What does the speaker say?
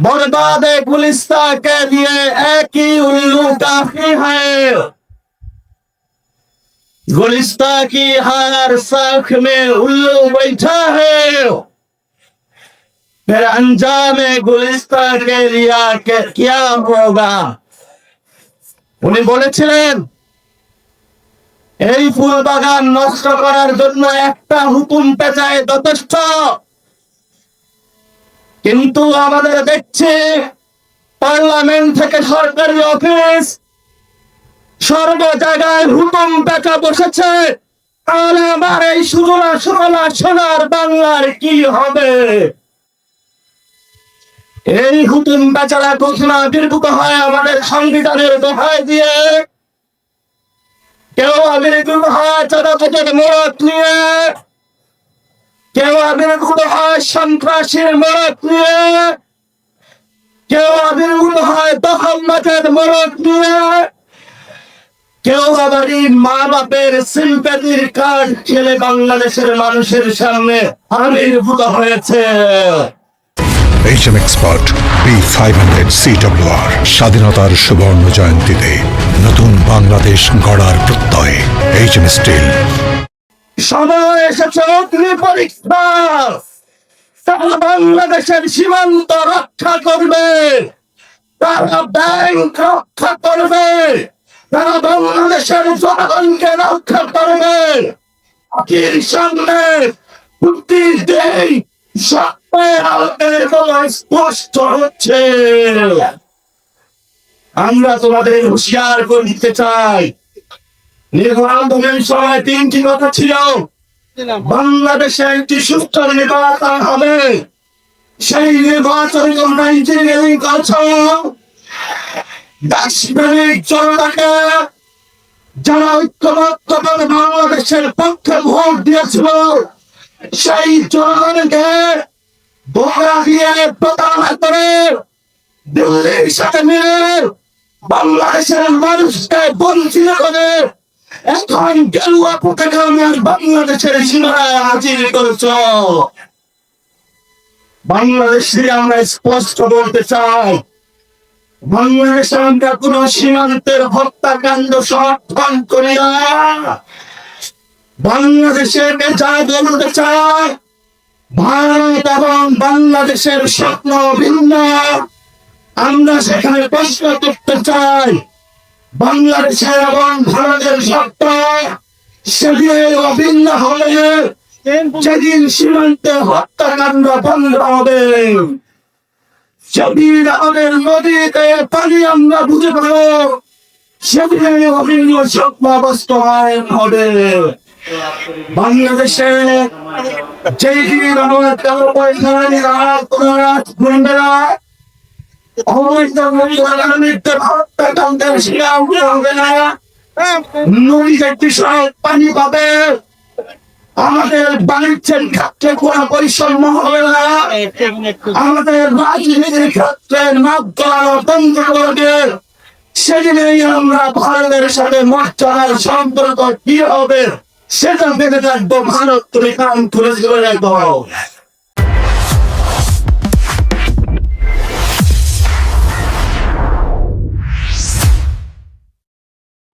बर्बाद गुलिस्ता के लिए एक ही उल्लू काफी है। गुलिस्ता की हर शाख में उल्लू बैठा है, फिर अंजाम गुलिस्ता के लिए क्या होगा। उन्हें বলেছিলেন এই ফুল বাগান নষ্ট করার জন্য একটা হুকুম পেঁচায় যথেষ্ট, কিন্তু আমাদের দেখছি পার্লামেন্ট থেকে সরকারি অফিস সর্ব জায়গায় হুকুম পেঁচা বসেছে। আর আমার এই সুজলা সুফলা সোনার বাংলার কি হবে? এই হুকুম পেঁচারা ঘোষণা বির্ভূত হয় আমাদের সংবিধানের দোহাই দিয়ে। কেউ আবির্ভূত হয় চাঁদাবাজের মোড়ক নিয়ে, কেউ আবির্ভূত হয় সন্ত্রাসীর মোড়ক নিয়ে, কেউ আবির্ভূত হয় দখলবাজের মোড়ক নিয়ে, কেউ আবার মা বাপের সিম্প্যাথির কার্ড খেলে বাংলাদেশের মানুষের সামনে আবির্ভূত হয়েছে। HM Expert B500 CWR স্বাধীনতার সুবর্ণ জয়ন্তীতে নতুন বাংলাদেশ গড়ার প্রত্যয় HM Steel। সময় এসেছে অগ্নি পরীক্ষা। তারা বাংলাদেশের সীমান্ত রক্ষা করবে, তারা ব্যাংক রক্ষা করবে, তারা বাংলাদেশের জনগণকে রক্ষা করবে। আখির সামনে স্পষ্ট হচ্ছে। আমরা তোমাদের হুঁশিয়ার করে দিতে চাই, নির্বাচনের সময় তিনটি কথা ছিল। বাংলাদেশে একটি সুস্থ নির্বাচন হবে, সেই নির্বাচন তোমরা ইঞ্জিনিয়ারিং করছো। দেশপ্রেমিক জনতাকে যারা ঐক্যবদ্ধভাবে বাংলাদেশের পক্ষে ভোট দিয়েছিল, সেই জনগণকে বোকা দিয়ে প্রতারণা করে দিল্লির সাথে মিলে বাংলাদেশের মানুষকে বঞ্চিত করে এখন গেরুয়া পতাকা বাংলাদেশের সীমানায় হাজির করেছ। বাংলাদেশে আমরা স্পষ্ট বলতে চাই, বাংলাদেশে আমরা কোন সীমান্তের হত্যাকাণ্ড সমর্থন করি না। বাংলাদেশের যা বলতে চাই, ভারত এবং বাংলাদেশের স্বপ্ন ভিন্ন। আমরা সেখানে প্রশ্ন করতে চাই, বাংলাদেশের এবং ভারতের স্বপ্ন সেদিন অভিন্ন হলে যেদিন সীমান্তে হত্যাকাণ্ড বন্ধ হবে, সেদিন আমাদের নদীতে পানি আমরা বুঝে পাব, সেদিন অভিন্ন স্বপ্ন বাস্তবায়ন হবে। বাংলাদেশে যেই দিন আমার কালো পয়সা গুন্ডারা পানি পাবে, আমাদের বাণিজ্যের ক্ষেত্রে কোনো বৈষম্য হবে না, আমাদের রাজনীতির ক্ষেত্রে নাক গলানো বন্ধ করবে। সেদিনেই আমরা ভারতের সাথে মর্যাদার সম্পর্ক কি হবে সেটা ভেবে থাকবো। ভারত তুমি কান খুলে রাখবো।